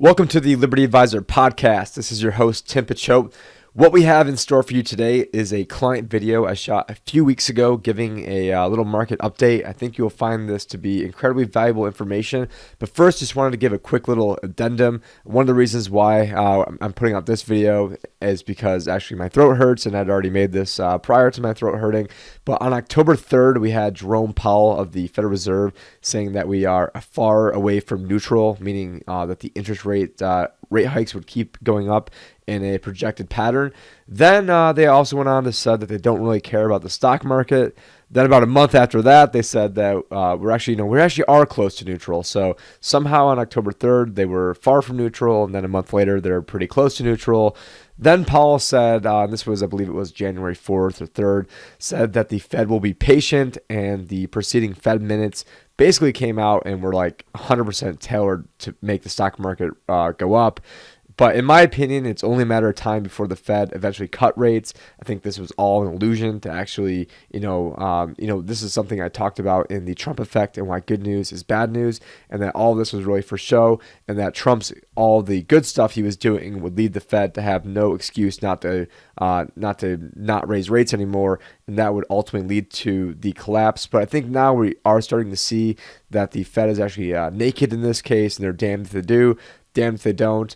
Welcome to the Liberty Advisor podcast. This is your host, Tim Bitchute. What we have in store for you today is a client video I shot a few weeks ago giving a little market update. I think you'll find this to be incredibly valuable information. But first, just wanted to give a quick little addendum. One of the reasons why I'm putting out this video is because actually my throat hurts, and I'd already made this prior to my throat hurting. But on October 3rd, we had Jerome Powell of the Federal Reserve saying that we are far away from neutral, meaning that the interest rate hikes would keep going up in a projected pattern. Then they also went on to said that they don't really care about the stock market. Then about a month after that, they said that we actually are close to neutral. So somehow on October 3rd, they were far from neutral, and then a month later, they're pretty close to neutral. Then Powell said, and this was, I believe it was January 4th or 3rd, said that the Fed will be patient, and the preceding Fed minutes basically came out and were like 100% tailored to make the stock market go up. But in my opinion, it's only a matter of time before the Fed eventually cut rates. I think this was all an illusion to actually, this is something I talked about in the Trump effect and why good news is bad news, and that all this was really for show, and that Trump's all the good stuff he was doing would lead the Fed to have no excuse not to raise rates anymore, and that would ultimately lead to the collapse. But I think now we are starting to see that the Fed is actually naked in this case, and they're damned if they do, damned if they don't.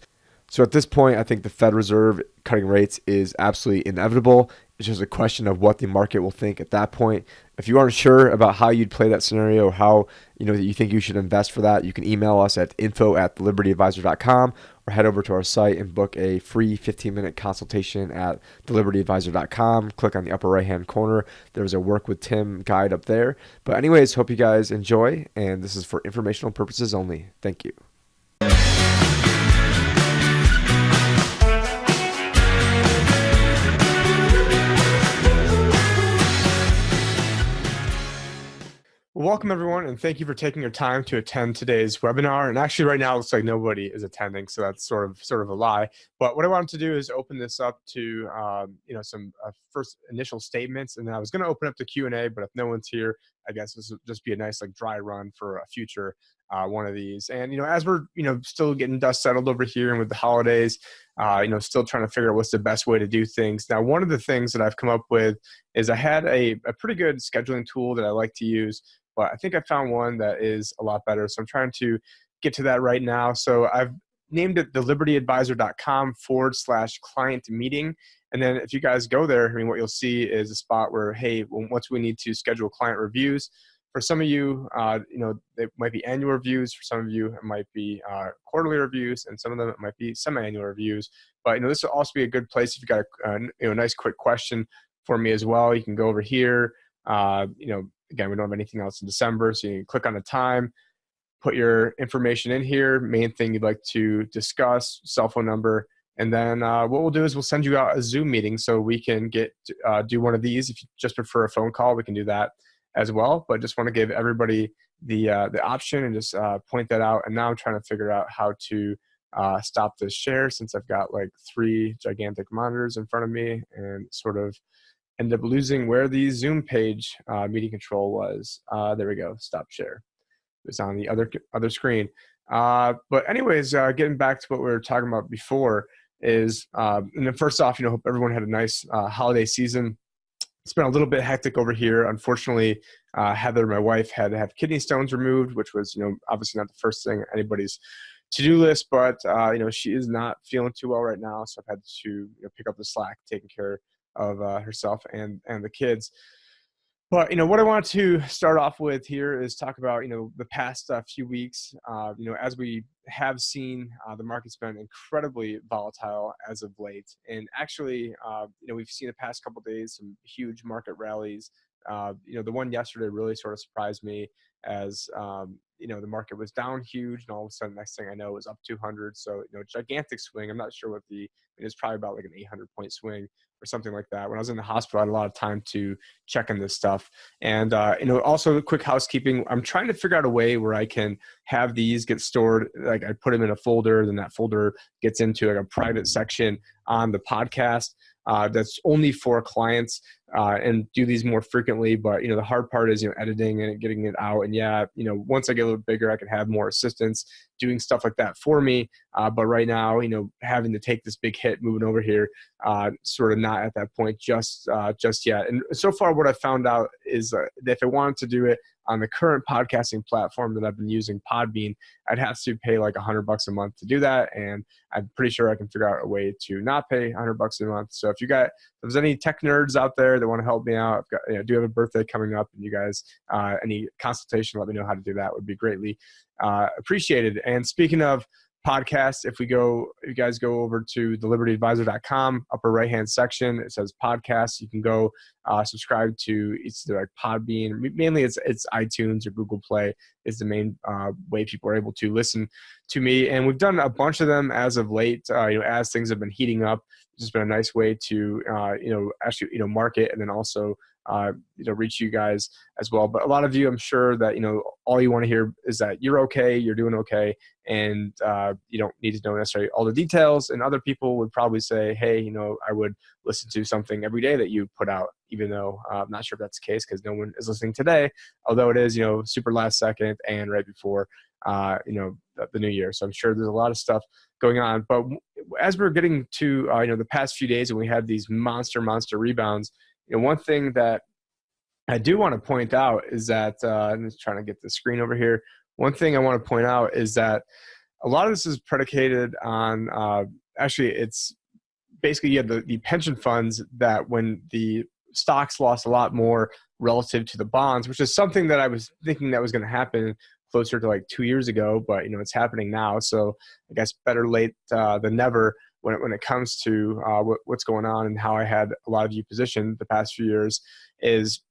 So at this point, I think the Fed Reserve cutting rates is absolutely inevitable. It's just a question of what the market will think at that point. If you aren't sure about how you'd play that scenario or how you think you should invest for that, you can email us at info@thelibertyadvisor.com or head over to our site and book a free 15-minute consultation at thelibertyadvisor.com. Click on the upper right-hand corner. There's a Work with Tim guide up there. But anyways, hope you guys enjoy, and this is for informational purposes only. Thank you. Welcome, everyone, and thank you for taking your time to attend today's webinar. And actually, right now, it looks like nobody is attending, so that's sort of a lie. But what I wanted to do is open this up to some first initial statements, and then I was going to open up the Q&A, but if no one's here, I guess this will just be a nice dry run for a future one of these. And as we're still getting dust settled over here, and with the holidays, still trying to figure out what's the best way to do things. Now, one of the things that I've come up with is I had a pretty good scheduling tool that I like to use. But I think I found one that is a lot better. So I'm trying to get to that right now. So I've named it thelibertyadvisor.com/client meeting. And then if you guys go there, what you'll see is a spot where, hey, once we need to schedule client reviews, for some of you, it might be annual reviews. For some of you, it might be quarterly reviews. And some of them, it might be semi-annual reviews. But, this will also be a good place if you've got a nice quick question for me as well. You can go over here, Again, we don't have anything else in December, so you can click on a time, put your information in here, main thing you'd like to discuss, cell phone number, and then what we'll do is we'll send you out a Zoom meeting so we can do one of these. If you just prefer a phone call, we can do that as well. But just want to give everybody the option and just point that out. And now I'm trying to figure out how to stop this share, since I've got 3 gigantic monitors in front of me and sort of end up losing where the Zoom page meeting control was. There we go. Stop share. It was on the other screen. But anyways, getting back to what we were talking about before is, and then first off, hope everyone had a nice holiday season. It's been a little bit hectic over here. Unfortunately, Heather, my wife, had to have kidney stones removed, which was, obviously not the first thing on anybody's to-do list, but, she is not feeling too well right now. So I've had to pick up the slack, taking care of herself and the kids. But what I want to start off with here is talk about the past few weeks. As we have seen, the market's been incredibly volatile as of late, and actually we've seen the past couple of days some huge market rallies. The one yesterday really sort of surprised me, as the market was down huge, and all of a sudden, next thing I know, it was up 200. So gigantic swing. I'm not sure what it's probably about an 800-point swing or something like that. When I was in the hospital, I had a lot of time to check on this stuff. And also quick housekeeping. I'm trying to figure out a way where I can have these get stored. I put them in a folder, then that folder gets into a private section on the podcast. That's only for clients. and do these more frequently. But, the hard part is, editing and getting it out. And yeah, once I get a little bigger, I can have more assistants doing stuff like that for me. But right now, having to take this big hit moving over here, sort of not at that point just yet. And so far what I found out is that if I wanted to do it on the current podcasting platform that I've been using, Podbean, I'd have to pay like $100 a month to do that. And I'm pretty sure I can figure out a way to not pay $100 a month. So if there's any tech nerds out there that want to help me out, I do have a birthday coming up, and you guys, any consultation, let me know how to do that. Would be greatly appreciated. And speaking of podcasts, if you guys go over to thelibertyadvisor.com, upper right hand section, it says podcasts. You can go subscribe to either like Podbean. Mainly it's iTunes or Google Play is the main way people are able to listen to me. And we've done a bunch of them as of late. As things have been heating up, it's just been a nice way to actually market, and then also reach you guys as well. But a lot of you, I'm sure that all you want to hear is that you're okay, you're doing okay, and you don't need to know necessarily all the details. And other people would probably say, hey, I would listen to something every day that you put out, even though I'm not sure if that's the case because no one is listening today, although it is super last second and right before the new year. So I'm sure there's a lot of stuff going on. But as we're getting to the past few days, and we had these monster rebounds, one thing that I do want to point out is that I'm just trying to get the screen over here. One thing I want to point out is that a lot of this is predicated on actually it's basically you have the pension funds that when the stocks lost a lot more relative to the bonds, which is something that I was thinking that was going to happen closer to like 2 years ago, but it's happening now. So I guess better late than never when it comes to what's going on, and how I had a lot of you positioned the past few years is,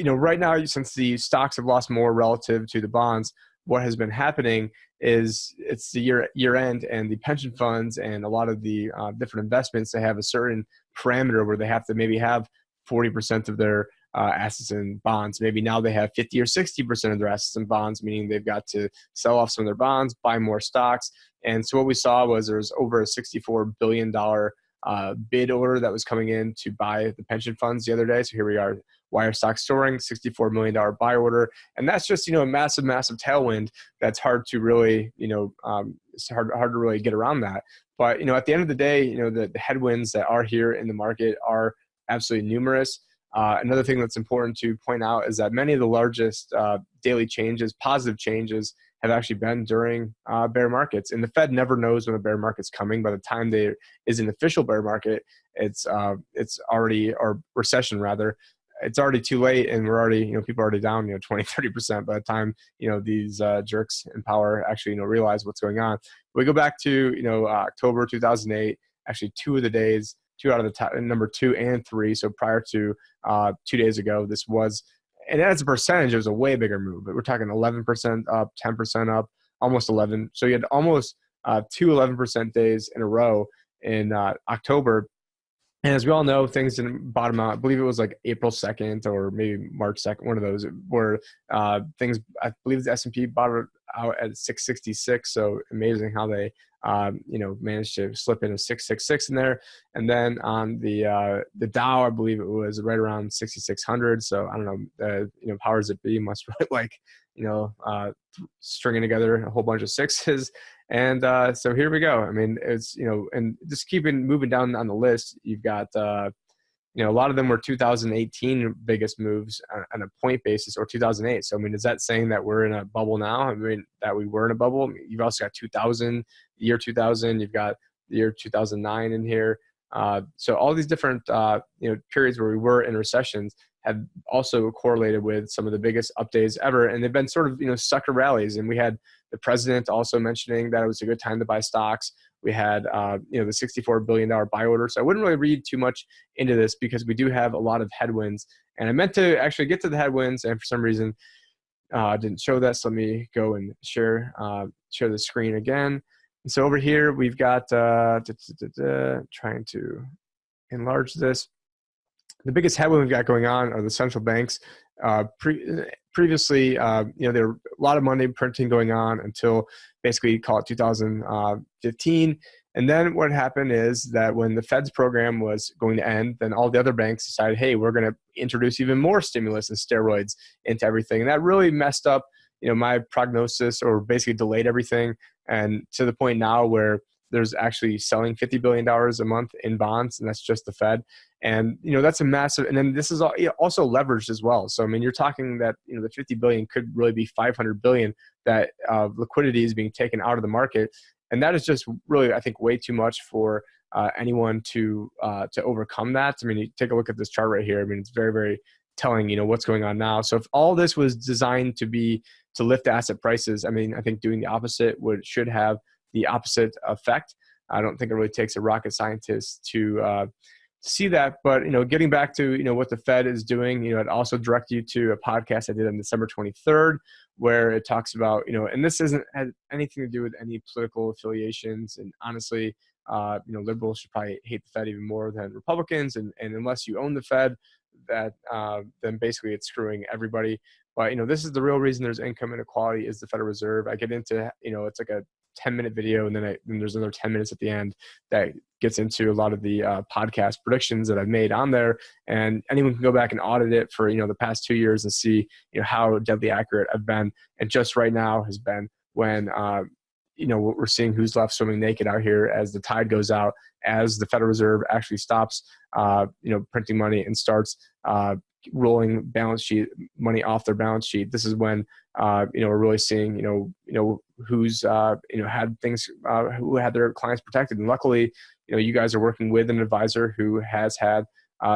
right now, since the stocks have lost more relative to the bonds, what has been happening is it's the year end, and the pension funds and a lot of the different investments, they have a certain parameter where they have to maybe have 40% of their assets in bonds. Maybe now they have 50 or 60% of their assets in bonds, meaning they've got to sell off some of their bonds, buy more stocks. And so what we saw was there was over a $64 billion bid order that was coming in to buy the pension funds the other day. So here we are, why are stocks soaring? $64 million buy order. And that's just, a massive tailwind that's hard to really, it's hard to really get around that. But, at the end of the day, the headwinds that are here in the market are absolutely numerous. Another thing that's important to point out is that many of the largest daily changes, positive changes, have actually been during bear markets. And the Fed never knows when a bear market's coming. By the time there is an official bear market, it's already, or recession rather, it's already too late, and we're already, people are already down, 20, 30% by the time, these jerks in power actually, realize what's going on. We go back to, October 2008, actually 2 of the days, 2 out of the top, number 2 and 3. So prior to 2 days ago, this was, and as a percentage, it was a way bigger move. But we're talking 11% up, 10% up, almost 11. So you had almost 2 11% days in a row in October. And as we all know, things didn't bottom out. I believe it was like April 2nd or maybe March 2nd, one of those, where things, I believe the S&P bottomed out at 666. So amazing how they, managed to slip in a 666 in there. And then on the Dow, I believe it was right around 6,600. So I don't know, powers that be must really like, stringing together a whole bunch of sixes. And so here we go. I mean, it's, and just keeping moving down on the list, you've got, a lot of them were 2018 biggest moves on a point basis, or 2008. So, I mean, is that saying that we're in a bubble now? I mean, that we were in a bubble? I mean, you've also got 2000, the year 2000, you've got the year 2009 in here. So all these different, periods where we were in recessions have also correlated with some of the biggest up days ever. And they've been sort of, sucker rallies. And we had the president also mentioning that it was a good time to buy stocks. We had, the $64 billion buy order. So I wouldn't really read too much into this because we do have a lot of headwinds. And I meant to actually get to the headwinds, and for some reason, didn't show that. So let me go and share the screen again. And so over here, we've got, trying to enlarge this. The biggest headwind we've got going on are the central banks. Previously, there were a lot of money printing going on until basically call it 2015. And then what happened is that when the Fed's program was going to end, then all the other banks decided, hey, we're going to introduce even more stimulus and steroids into everything. And that really messed up, my prognosis, or basically delayed everything. And to the point now where there's actually selling $50 billion a month in bonds, and that's just the Fed. And, that's a massive, and then this is also leveraged as well. So, I mean, you're talking that, the 50 billion could really be 500 billion that liquidity is being taken out of the market. And that is just really, I think, way too much for anyone to overcome that. I mean, you take a look at this chart right here. I mean, it's very, very telling, what's going on now. So if all this was designed to lift asset prices, I mean, I think doing the opposite should have the opposite effect. I don't think it really takes a rocket scientist to see that. But, getting back to, what the Fed is doing, I'd also direct you to a podcast I did on December 23rd, where it talks about, and this has anything to do with any political affiliations. And honestly, liberals should probably hate the Fed even more than Republicans. And unless you own the Fed, then basically it's screwing everybody. But, this is the real reason there's income inequality is the Federal Reserve. I get into, it's like a 10-minute video, and then there's another 10 minutes at the end that gets into a lot of the podcast predictions that I've made on there. And anyone can go back and audit it for, the past 2 years and see, how deadly accurate I've been. And just right now has been when, we're seeing who's left swimming naked out here as the tide goes out, as the Federal Reserve actually stops, printing money and starts rolling balance sheet money off their balance sheet. This is when, we're really seeing, who's, had things, who had their clients protected. And luckily, you guys are working with an advisor who has had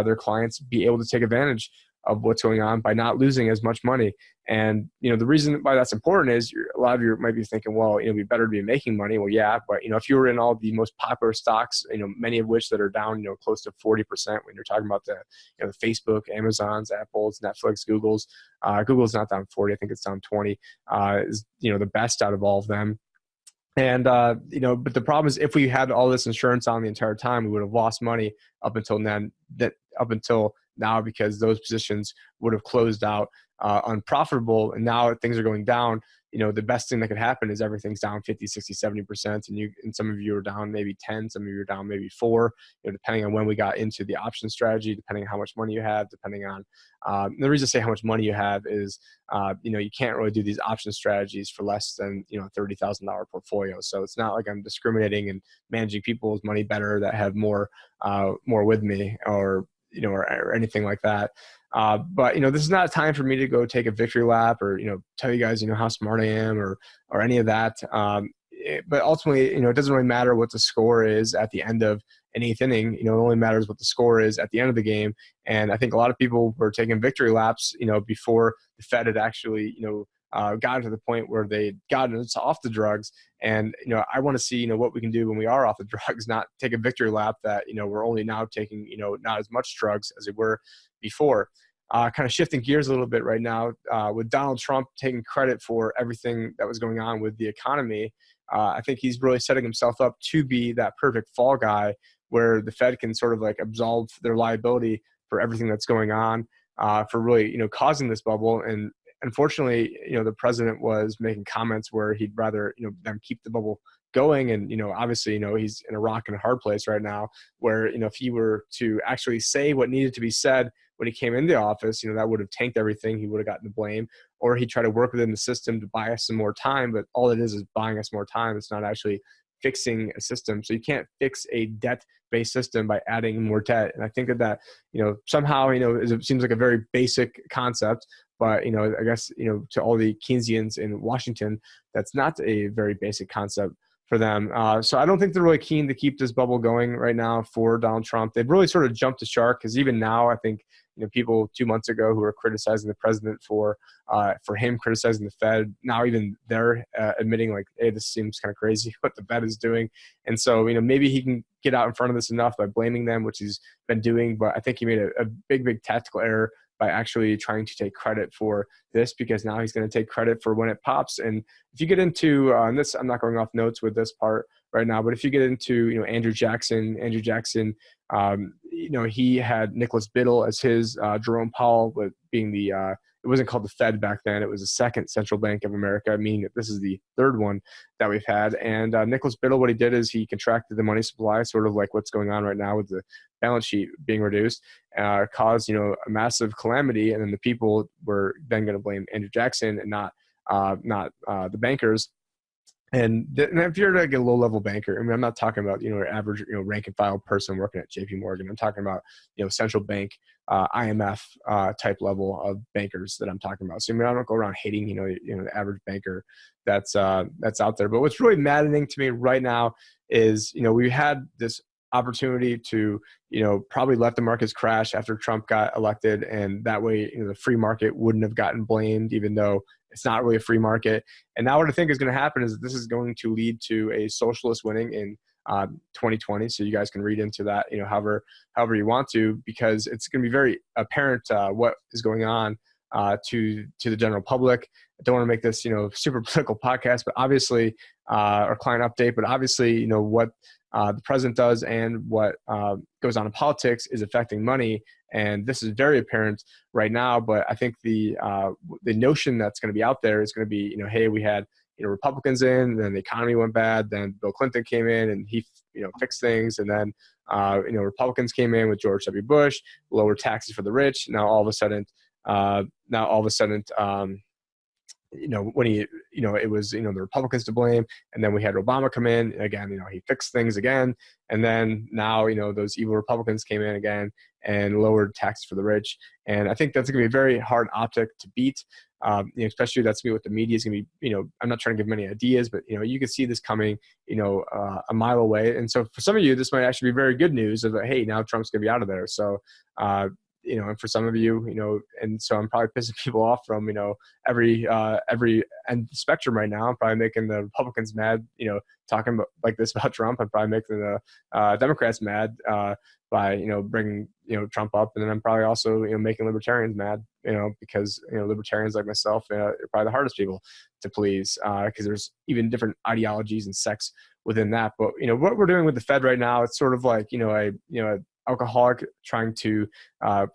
their clients be able to take advantage of what's going on by not losing as much money. And, the reason why that's important is a lot of you might be thinking, well, it'd be better to be making money. Well, yeah, but, if you were in all the most popular stocks, many of which that are down, close to 40% when you're talking about the Facebook, Amazon's, Apple's, Netflix, Google's, Google's not down 40. I think it's down 20, is, the best out of all of them. And, but the problem is if we had all this insurance on the entire time, we would have lost money up until now, because those positions would have closed out unprofitable. And now things are going down. The best thing that could happen is everything's down 50, 60, 70%. And some of you are down maybe 10, some of you are down maybe 4, depending on when we got into the option strategy, depending on how much money you have, depending on, the reason I say how much money you have is, you can't really do these option strategies for less than, $30,000 portfolio. So it's not like I'm discriminating and managing people's money better that have more with me, or anything like that. But, this is not a time for me to go take a victory lap or, tell you guys, how smart I am or any of that. But ultimately, it doesn't really matter what the score is at the end of an 8th inning. It only matters what the score is at the end of the game. And I think a lot of people were taking victory laps, before the Fed had actually, gotten to the point where they'd gotten us off the drugs. And, I want to see, what we can do when we are off the drugs, not take a victory lap that, we're only now taking, not as much drugs as we were before. Kind of shifting gears a little bit right now, with Donald Trump taking credit for everything that was going on with the economy. I think he's really setting himself up to be that perfect fall guy where the Fed can sort of like absolve their liability for everything that's going on, for really, causing this bubble. And unfortunately, the president was making comments where he'd rather, them keep the bubble going. And, obviously, he's in a rock and a hard place right now where, if he were to actually say what needed to be said when he came into office, that would have tanked everything. He would have gotten the blame, or he tried to work within the system to buy us some more time. But all it is buying us more time. It's not actually fixing a system. So you can't fix a debt-based system by adding more debt. And I think that, somehow, it seems like a very basic concept, but, I guess, to all the Keynesians in Washington, that's not a very basic concept for them. So I don't think they're really keen to keep this bubble going right now for Donald Trump. They've really sort of jumped the shark, because even now, I think, people 2 months ago who were criticizing the president for him criticizing the Fed, now even they're admitting like, hey, this seems kind of crazy what the Fed is doing. And so, maybe he can get out in front of this enough by blaming them, which he's been doing. But I think he made a big, big tactical error by actually trying to take credit for this, because now he's going to take credit for when it pops. And if you get into, and this, I'm not going off notes with this part right now, but if you get into, Andrew Jackson, he had Nicholas Biddle as his, Jerome Powell being the it wasn't called the Fed back then. It was the second central bank of America, meaning that this is the third one that we've had. And Nicholas Biddle, what he did is he contracted the money supply, sort of like what's going on right now with the balance sheet being reduced, caused, you know, a massive calamity. And then the people were then going to blame Andrew Jackson and not the bankers. And if you're like a low-level banker, I mean, I'm not talking about, you know, your average, you know, rank-and-file person working at JP Morgan. I'm talking about, you know, central bank, IMF type level of bankers that I'm talking about. So I mean, I don't go around hating, you know, the average banker that's out there. But what's really maddening to me right now is, you know, we had this opportunity to, you know, probably let the markets crash after Trump got elected, and that way, you know, the free market wouldn't have gotten blamed, even though it's not really a free market. And now what I think is going to happen is that this is going to lead to a socialist winning in 2020. So you guys can read into that, you know, however you want to, because it's going to be very apparent what is going on to the general public. I don't want to make this, you know, super political podcast, but obviously, or client update, but obviously, you know, what the president does and what goes on in politics is affecting money. And this is very apparent right now. But I think the notion that's going to be out there is going to be, you know, hey, we had, you know, Republicans in, then the economy went bad, then Bill Clinton came in and he, you know, fixed things. And then, you know, Republicans came in with George W. Bush, lower taxes for the rich. Now, all of a sudden, you know, when he, you know, it was, you know, the Republicans to blame. And then we had Obama come in again, you know, he fixed things again. And then now, you know, those evil Republicans came in again and lowered taxes for the rich. And I think that's going to be a very hard optic to beat. You know, especially that's what the media is going to be, you know, I'm not trying to give many ideas, but, you know, you can see this coming, you know, a mile away. And so for some of you, this might actually be very good news of, hey, now Trump's going to be out of there. So, you know, and for some of you, you know, and so I'm probably pissing people off from, you know, every end of the spectrum right now. I'm probably making the Republicans mad, you know, talking about like this about Trump. I'm probably making the Democrats mad by, you know, bringing, you know, Trump up. And then I'm probably also, you know, making libertarians mad, you know, because, you know, libertarians like myself are probably the hardest people to please because there's even different ideologies and sects within that. But, you know, what we're doing with the Fed right now, it's sort of like, you know, a alcoholic trying to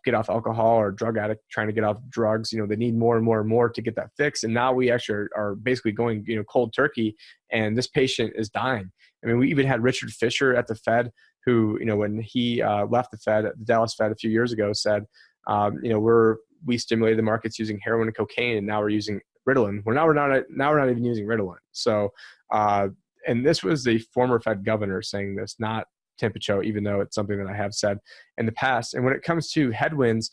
get off alcohol, or drug addict trying to get off drugs. You know, they need more and more and more to get that fix. And now we actually are basically going, you know, cold turkey, and this patient is dying. I mean, we even had Richard Fisher at the Fed who, you know, when he left the Fed, the Dallas Fed a few years ago, said, you know, we stimulated the markets using heroin and cocaine, and now we're using Ritalin. We're not even using Ritalin. So, and this was the former Fed governor saying this, not Tim Picciott, even though it's something that I have said in the past. And when it comes to headwinds,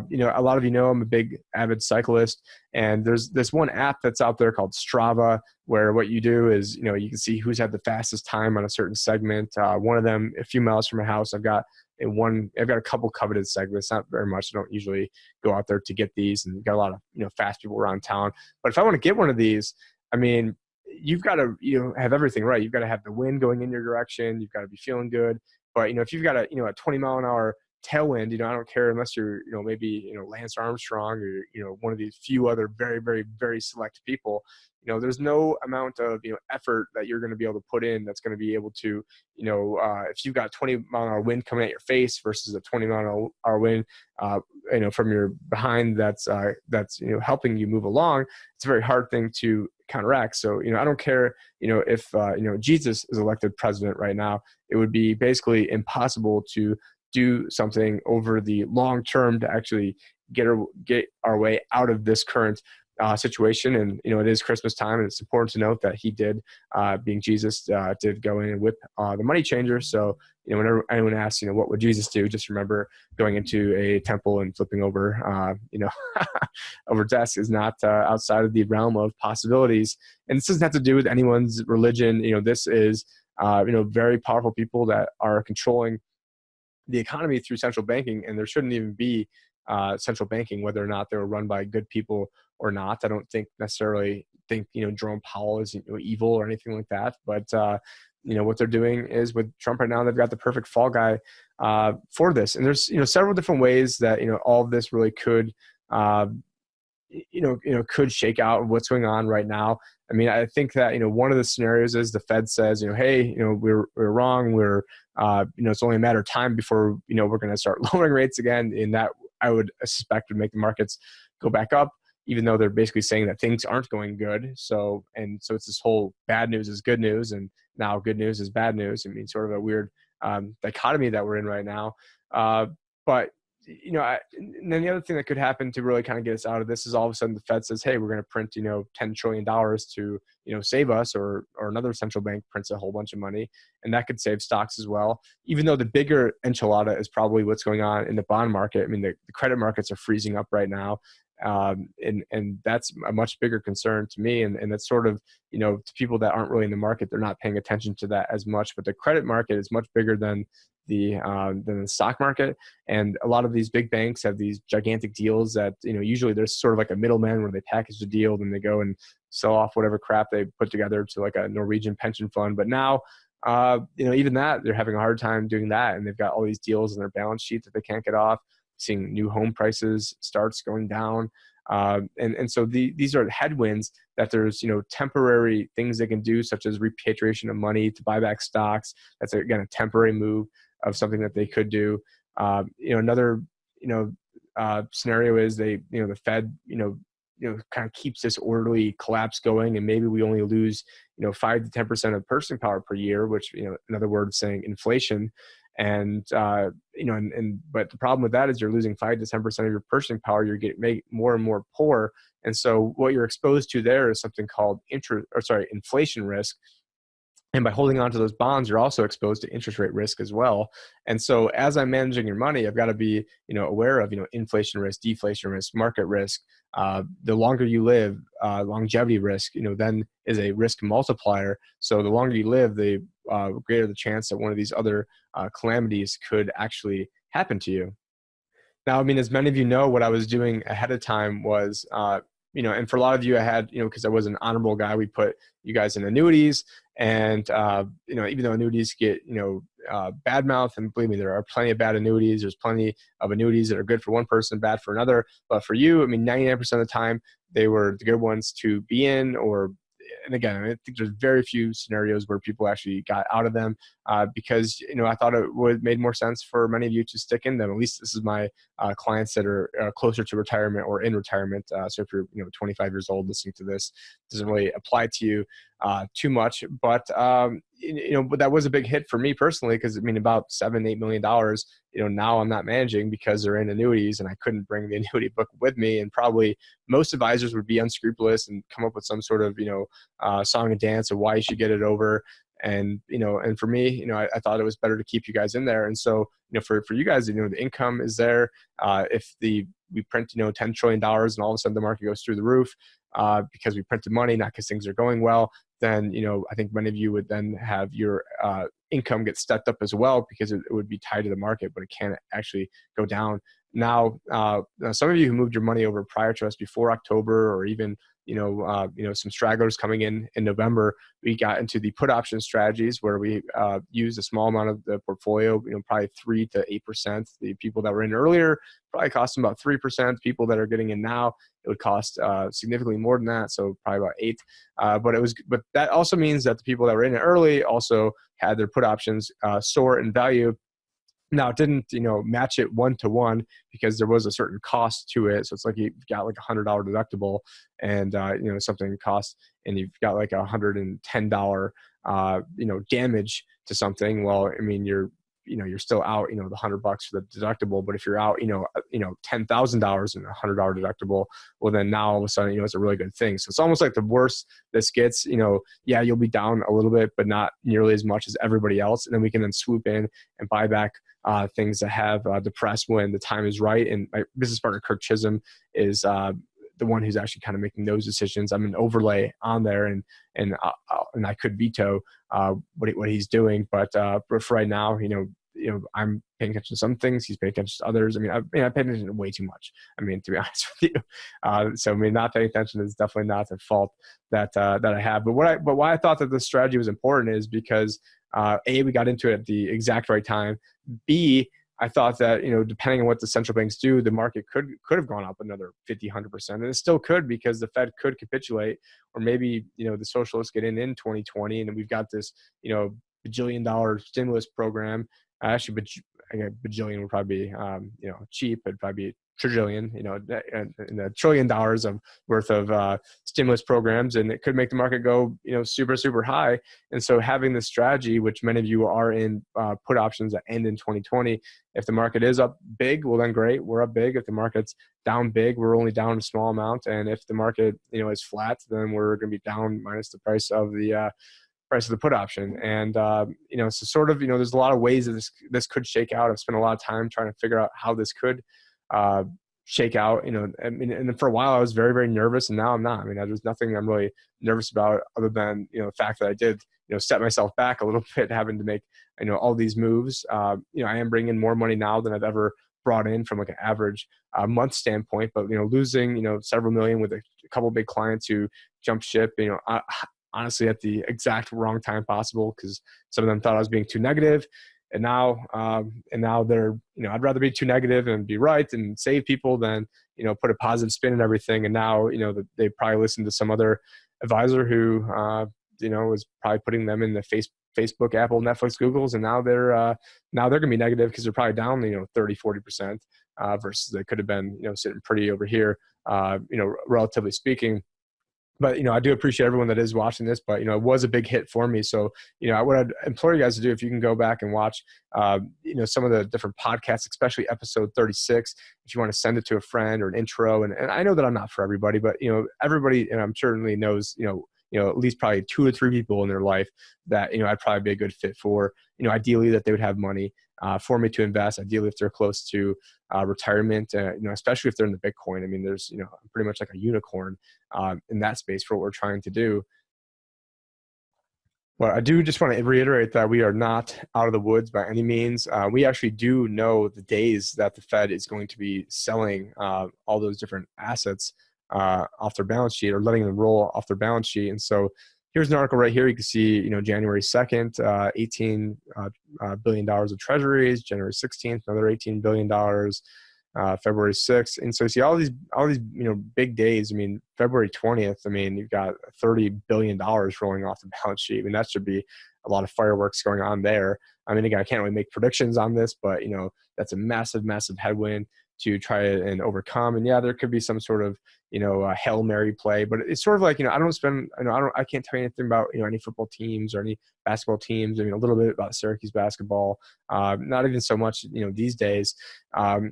you know, a lot of you know I'm a big avid cyclist, and there's this one app that's out there called Strava, where what you do is, you know, you can see who's had the fastest time on a certain segment. One of them, a few miles from my house, I've got a couple coveted segments, not very much. I don't usually go out there to get these, and got a lot of, you know, fast people around town. But if I want to get one of these, I mean, you've got to, you know, have everything right. You've got to have the wind going in your direction. You've got to be feeling good. But, you know, if you've got a 20 mile an hour tailwind, you know, I don't care unless you're, you know, maybe, you know, Lance Armstrong or, you know, one of these few other very, very, very select people. You know, there's no amount of, you know, effort that you're going to be able to put in that's going to be able to, you know, if you've got 20 mile an hour wind coming at your face versus a 20 mile an hour wind, you know, from your behind that's, you know, helping you move along, it's a very hard thing to counteract. So, you know, I don't care, you know, if, you know, Jesus is elected president right now, it would be basically impossible to do something over the long term to actually get our way out of this current situation. And, you know, it is Christmas time, and it's important to note that he did, being Jesus, did go in and whip the money changer. So, you know, whenever anyone asks, you know, what would Jesus do? Just remember going into a temple and flipping over, you know, over desks is not outside of the realm of possibilities. And this doesn't have to do with anyone's religion. You know, this is, you know, very powerful people that are controlling the economy through central banking, and there shouldn't even be central banking, whether or not they were run by good people or not. I don't necessarily think, you know, Jerome Powell is, you know, evil or anything like that. But, you know, what they're doing is with Trump right now, they've got the perfect fall guy for this. And there's, you know, several different ways that, you know, all of this really could, could shake out what's going on right now. I mean, I think that, you know, one of the scenarios is the Fed says, you know, hey, you know, we're wrong. We're, you know, it's only a matter of time before, you know, we're going to start lowering rates again. And that I would suspect would make the markets go back up, even though they're basically saying that things aren't going good. So it's this whole bad news is good news, and now good news is bad news. I mean, sort of a weird dichotomy that we're in right now. But and then the other thing that could happen to really kind of get us out of this is all of a sudden the Fed says, hey, we're going to print, $10 trillion to, save us, or another central bank prints a whole bunch of money, and that could save stocks as well. Even though the bigger enchilada is probably what's going on in the bond market. I mean, the credit markets are freezing up right now. And that's a much bigger concern to me. And that's sort of, to people that aren't really in the market, they're not paying attention to that as much, but the credit market is much bigger than the stock market. And a lot of these big banks have these gigantic deals that, usually there's sort of like a middleman where they package the deal, then they go and sell off whatever crap they put together to like a Norwegian pension fund. But now, even that, they're having a hard time doing that. And they've got all these deals in their balance sheet that they can't get off, seeing new home prices starts going down. And so these are headwinds that there's, temporary things they can do, such as repatriation of money to buy back stocks. That's, again, a temporary move of something that they could do. Another, scenario is the Fed, kind of keeps this orderly collapse going, and maybe we only lose, 5 to 10% of purchasing power per year, which, in other words, saying inflation. And, but the problem with that is you're losing 5 to 10% of your purchasing power. You're getting more and more poor. And so what you're exposed to there is something called inflation risk. And by holding on to those bonds, you're also exposed to interest rate risk as well. And so as I'm managing your money, I've got to be, aware of, inflation risk, deflation risk, market risk. The longer you live, longevity risk, then is a risk multiplier. So the longer you live, the greater the chance that one of these other calamities could actually happen to you. Now, I mean, as many of you know, what I was doing ahead of time was, and for a lot of you, I had, because I was an honorable guy, we put you guys in annuities. And, even though annuities get, bad mouth, and believe me, there are plenty of bad annuities. There's plenty of annuities that are good for one person, bad for another. But for you, I mean, 99% of the time, they were the good ones to be in. And again, I think there's very few scenarios where people actually got out of them because, I thought it would made more sense for many of you to stick in them. At least this is my clients that are closer to retirement or in retirement. So if you're, 25 years old listening to this, it doesn't really apply to you too much. But, but that was a big hit for me personally, because I mean, about $7-8 million, now I'm not managing because they're in annuities, and I couldn't bring the annuity book with me. And probably most advisors would be unscrupulous and come up with some sort of, song and dance of why you should get it over. And, and for me, I thought it was better to keep you guys in there. And so, for you guys, the income is there. If we print, $10 trillion and all of a sudden the market goes through the roof because we printed money, not because things are going well, then, I think many of you would then have your income get stepped up as well, because it would be tied to the market, but it can't actually go down. Now, some of you who moved your money over prior to us before October, or even some stragglers coming in November, we got into the put option strategies where we used a small amount of the portfolio, probably 3 to 8%. The people that were in earlier probably cost them about 3%. People that are getting in now, it would cost significantly more than that, so probably about 8. But that also means that the people that were in it early also had their put options soar in value. Now, it didn't, match it 1-to-1 because there was a certain cost to it. So it's like you've got like $100 deductible and, something costs, and you've got like $110, damage to something. Well, I mean, you're still out, the $100 for the deductible. But if you're out, $10,000 and $100 deductible, well, then now all of a sudden, it's a really good thing. So it's almost like the worse this gets, yeah, you'll be down a little bit, but not nearly as much as everybody else. And then we can then swoop in and buy back things that have depressed when the time is right. And my business partner, Kirk Chisholm, is the one who's actually kind of making those decisions. I'm an overlay on there, and I could veto what he's doing. But for right now, I'm paying attention to some things. He's paying attention to others. I mean, I pay attention to way too much. I mean, to be honest with you. So I mean, not paying attention is definitely not the fault that I have. But why I thought that this strategy was important is because A, we got into it at the exact right time. B, I thought that, depending on what the central banks do, the market could have gone up another 50, 100%. And it still could, because the Fed could capitulate, or maybe, the socialists get in 2020, and we've got this, bajillion-dollar stimulus program. Actually, bajillion would probably be, cheap. It'd probably be trillion, and $1 trillion of worth of stimulus programs, and it could make the market go, super, super high. And so having this strategy, which many of you are in, put options that end in 2020, if the market is up big, well then great, we're up big. If the market's down big, we're only down a small amount. And if the market, is flat, then we're going to be down minus the price of the put option. And, so sort of, there's a lot of ways that this could shake out. I've spent a lot of time trying to figure out how this could shake out, and for a while I was very, very nervous, and now I'm not. There's nothing I'm really nervous about other than, the fact that I did, set myself back a little bit, having to make, all these moves. I am bringing in more money now than I've ever brought in from like an average month standpoint, but, losing, several million with a couple of big clients who jumped ship, honestly at the exact wrong time possible, because some of them thought I was being too negative. And now they're, I'd rather be too negative and be right and save people than, put a positive spin in everything. And now, they probably listened to some other advisor who, was probably putting them in the Facebook, Apple, Netflix, Google's. And now they're going to be negative because they're probably down, 30, 40%, versus they could have been, sitting pretty over here, relatively speaking. But, I do appreciate everyone that is watching this, but, it was a big hit for me. So, what I'd implore you guys to do, if you can go back and watch, some of the different podcasts, especially episode 36, if you want to send it to a friend or an intro. And I know that I'm not for everybody, but, everybody, and I'm certainly knows, at least probably 2 or 3 people in their life that, I'd probably be a good fit for, ideally that they would have money for me to invest, ideally if they're close to retirement, especially if they're in the Bitcoin. There's, I'm pretty much like a unicorn in that space for what we're trying to do. But I do just want to reiterate that we are not out of the woods by any means. We actually do know the days that the Fed is going to be selling all those different assets off their balance sheet, or letting them roll off their balance sheet. And so here's an article right here. You can see, January 2nd, $18 billion of treasuries, January 16th, another $18 billion, February 6th. And so you see all these, big days. February 20th, you've got $30 billion rolling off the balance sheet. That should be a lot of fireworks going on there. Again, I can't really make predictions on this, but, that's a massive, massive headwind to try and overcome. And yeah, there could be some sort of, Hail Mary play, but it's sort of like, I can't tell you anything about, any football teams or any basketball teams. A little bit about Syracuse basketball, not even so much, these days.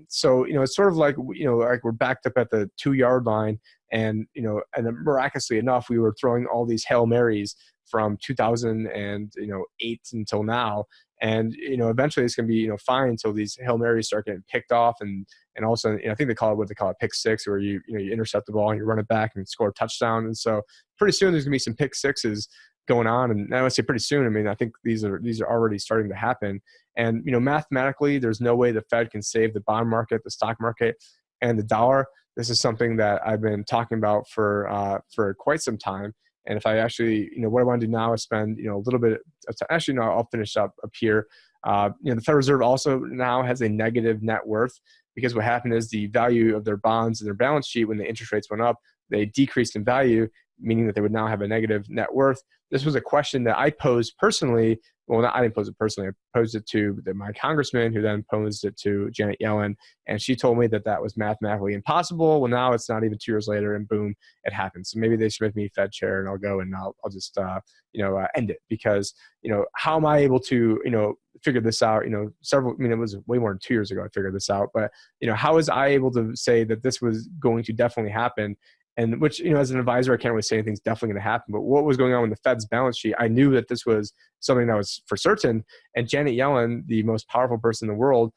So, it's sort of like, like we're backed up at the 2-yard line, and, and then miraculously enough, we were throwing all these Hail Marys from 2008 until now. And, eventually it's going to be, fine until these Hail Marys start getting picked off. And also, I think they call it pick six, where you intercept the ball and you run it back and score a touchdown. And so pretty soon there's going to be some pick sixes going on. And I would say pretty soon, I think these are already starting to happen. And, mathematically, there's no way the Fed can save the bond market, the stock market, and the dollar. This is something that I've been talking about for quite some time. And if I actually, what I want to do now is spend, a little bit of time. Actually, no, I'll finish up here. The Federal Reserve also now has a negative net worth, because what happened is the value of their bonds and their balance sheet, when the interest rates went up, they decreased in value, meaning that they would now have a negative net worth. This was a question that I posed personally. Well, I didn't pose it personally. I posed it to my congressman, who then posed it to Janet Yellen. And she told me that was mathematically impossible. Well, now it's not even 2 years later, and boom, it happens. So maybe they should make me Fed chair, and I'll go and I'll just, end it. Because, how am I able to, figure this out? It was way more than 2 years ago I figured this out. But, how was I able to say that this was going to definitely happen? And which, as an advisor, I can't really say anything's definitely going to happen. But what was going on with the Fed's balance sheet, I knew that this was something that was for certain. And Janet Yellen, the most powerful person in the world,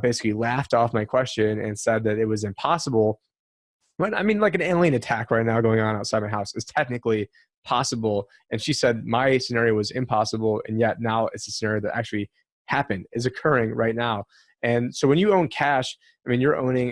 basically laughed off my question and said that it was impossible. But like an alien attack right now going on outside my house is technically possible. And she said my scenario was impossible, and yet now it's a scenario that actually happened, is occurring right now. And so when you own cash, you're owning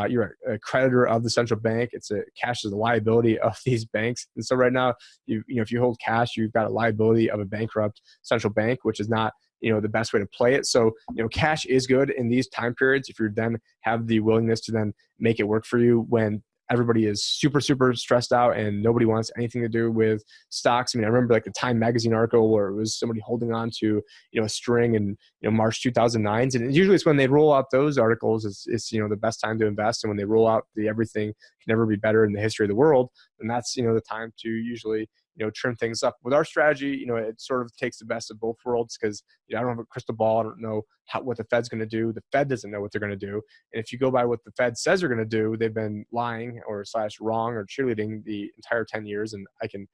you're a creditor of the central bank. Cash is a liability of these banks. And so right now, if you hold cash, you've got a liability of a bankrupt central bank, which is not, the best way to play it. So, cash is good in these time periods if you then have the willingness to then make it work for you when everybody is super, super stressed out and nobody wants anything to do with stocks. I mean, I remember like the Time magazine article where it was somebody holding on to, a string in, March 2009. And usually it's when they roll out those articles, it's the best time to invest. And when they roll out the everything can never be better in the history of the world, then that's, the time to usually, trim things up. With our strategy, it sort of takes the best of both worlds because I don't have a crystal ball. I don't know what the Fed's going to do. The Fed doesn't know what they're going to do. And if you go by what the Fed says they're going to do, they've been lying or / wrong or cheerleading the entire 10 years. And I can,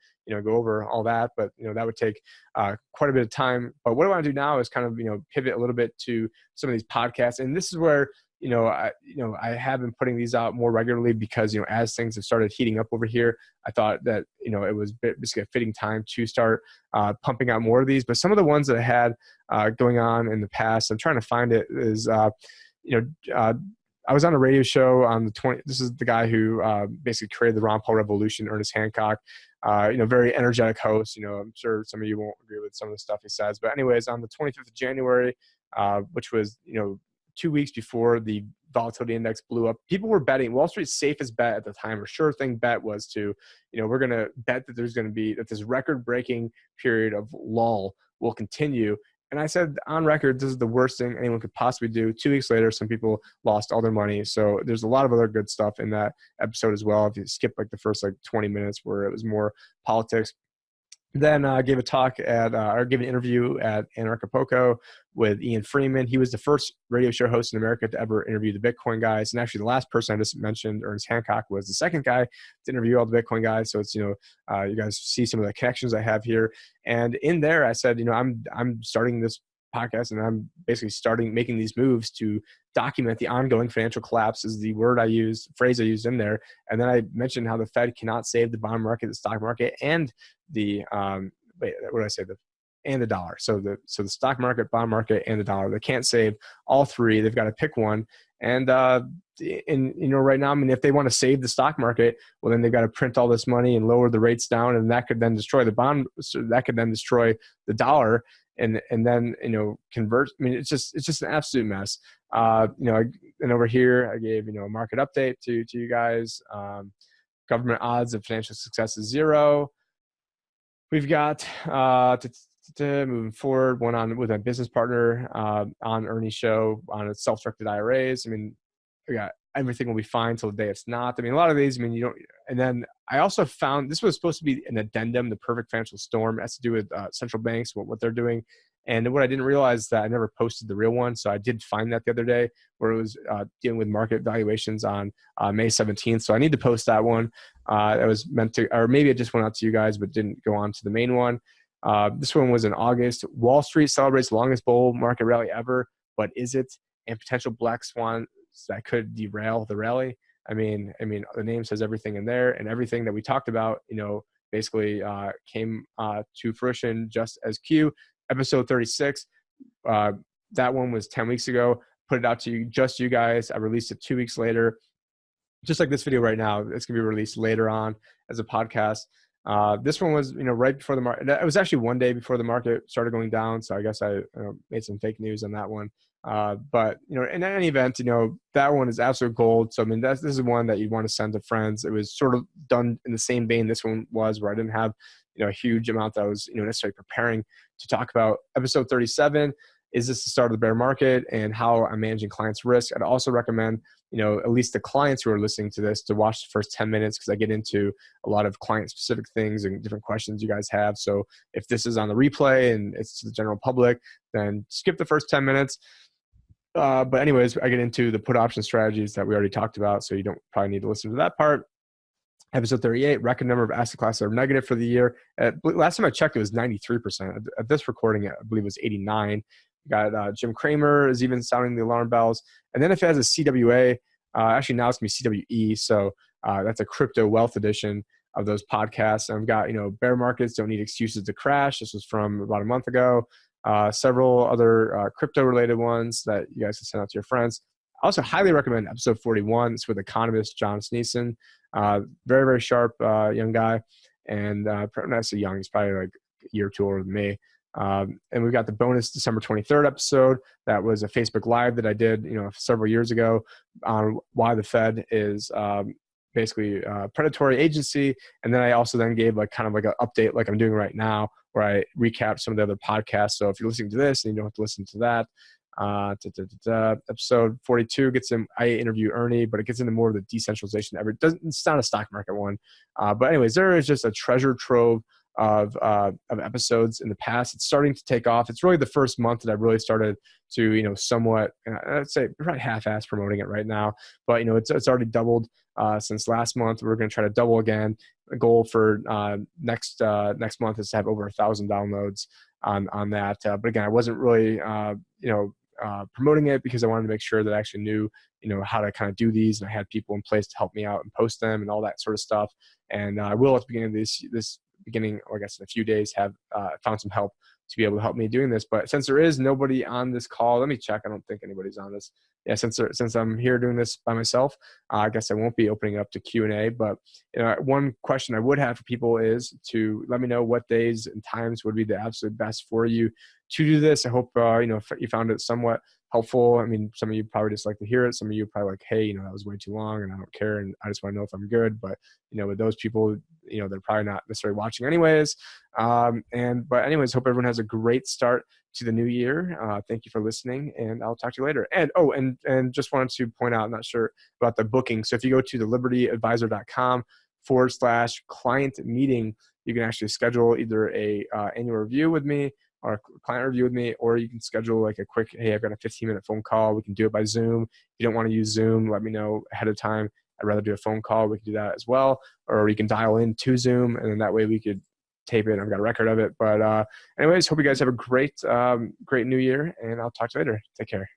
go over all that, but, that would take quite a bit of time. But what I want to do now is kind of, pivot a little bit to some of these podcasts. And this is where, I have been putting these out more regularly because, as things have started heating up over here, I thought that, it was basically a fitting time to start pumping out more of these. But some of the ones that I had going on in the past, I'm trying to find it, is, I was on a radio show on the 20th. This is the guy who basically created the Ron Paul Revolution, Ernest Hancock. Very energetic host. I'm sure some of you won't agree with some of the stuff he says. But anyways, on the 25th of January, which was, 2 weeks before the volatility index blew up, people were betting. Wall Street's safest bet at the time, or sure thing bet, was to, we're going to bet that that this record-breaking period of lull will continue. And I said on record, this is the worst thing anyone could possibly do. 2 weeks later, some people lost all their money. So there's a lot of other good stuff in that episode as well. If you skip like the first 20 minutes where it was more politics. Then I gave a talk gave an interview at Anarchapulco with Ian Freeman. He was the first radio show host in America to ever interview the Bitcoin guys. And actually the last person I just mentioned, Ernest Hancock, was the second guy to interview all the Bitcoin guys. So it's, you guys see some of the connections I have here. And in there, I said, I'm starting this podcast and I'm basically making these moves to document the ongoing financial collapse is the phrase I used in there. And then I mentioned how the Fed cannot save the bond market, the stock market, and the and the dollar. So the stock market, bond market, and the dollar. They can't save all three. They've got to pick one. And right now, I mean, if they want to save the stock market, well, then they've got to print all this money and lower the rates down, and that could then destroy the bond. So that could then destroy the dollar. And then convert. I mean, it's just an absolute mess. And over here I gave a market update to you guys. Government odds of financial success is 0. We've got moving forward one on with a business partner on Ernie's show on its self-directed IRAs. I mean, we got everything will be fine till the day it's not. I mean, a lot of these. I mean, you don't. And then I also found this was supposed to be an addendum, the perfect financial storm. It has to do with central banks, what they're doing. And what I didn't realize is that I never posted the real one. So I did find that the other day where it was dealing with market valuations on May 17th. So I need to post that one. That was meant to, or maybe it just went out to you guys, but didn't go on to the main one. This one was in August. Wall Street celebrates the longest bull market rally ever, but is it? And potential black swan that could derail the rally. I mean, the name says everything in there, and everything that we talked about, basically came to fruition just as Q. Episode 36, that one was 10 weeks ago. Put it out to you guys. I released it 2 weeks later. Just like this video right now, it's going to be released later on as a podcast. This one was, right before the market. It was actually one day before the market started going down. So I guess I made some fake news on that one. But, in any event, that one is absolute gold. So, I mean, this is one that you'd want to send to friends. It was sort of done in the same vein this one was, where I didn't have, a huge amount that I was, necessarily preparing to talk about. Episode 37, is this the start of the bear market and how I'm managing clients' risk? I'd also recommend, at least the clients who are listening to this to watch the first 10 minutes because I get into a lot of client-specific things and different questions you guys have. So if this is on the replay and it's to the general public, then skip the first 10 minutes. But anyways, I get into the put option strategies that we already talked about, so you don't probably need to listen to that part. Episode 38, record number of asset classes are negative for the year. Last time I checked, it was 93%. At this recording, I believe it was 89. We got Jim Cramer is even sounding the alarm bells. And then if it has a CWA, actually now it's going to be CWE. So that's a crypto wealth edition of those podcasts. And I've got, bear markets don't need excuses to crash. This was from about a month ago. Several other crypto-related ones that you guys can send out to your friends. I also highly recommend episode 41. It's with economist John Sneeson. Very, very sharp young guy. And not so young. He's probably like a year or two older than me. And we've got the bonus December 23rd episode. That was a Facebook Live that I did, several years ago on why the Fed is basically predatory agency. And then I also then gave like kind of like an update like I'm doing right now, where I recap some of the other podcasts. So if you're listening to this and you don't have to listen to that, episode 42 I interview Ernie, but it gets into more of the decentralization. It's not a stock market one. But anyways, there is just a treasure trove of episodes in the past. It's starting to take off. It's really the first month that I've really started to, somewhat, I'd say probably half-ass promoting it right now, but it's already doubled since last month. We're going to try to double again. The goal for next month is to have over 1,000 downloads on that. But again, I wasn't really, promoting it because I wanted to make sure that I actually knew, how to kind of do these, and I had people in place to help me out and post them and all that sort of stuff. And I will at the beginning of this beginning, or I guess in a few days, have found some help to be able to help me doing this. But since there is nobody on this call, let me check. I don't think anybody's on this. Yeah, since I'm here doing this by myself, I guess I won't be opening up to Q&A. But one question I would have for people is to let me know what days and times would be the absolute best for you to do this. I hope you found it somewhat helpful. I mean, some of you probably just like to hear it. Some of you probably like, hey, that was way too long and I don't care and I just want to know if I'm good. But with those people, they're probably not necessarily watching anyways. But anyways, hope everyone has a great start to the new year. Thank you for listening, and I'll talk to you later. And just wanted to point out, I'm not sure about the booking. So if you go to thelibertyadvisor.com/client meeting, you can actually schedule either a annual review with me or a client review with me, or you can schedule like a quick, hey, I've got a 15-minute phone call. We can do it by Zoom. If you don't want to use Zoom, let me know ahead of time. I'd rather do a phone call. We can do that as well. Or you can dial in to Zoom, and then that way we could tape it. I've got a record of it. But anyways, hope you guys have a great new year, and I'll talk to you later. Take care.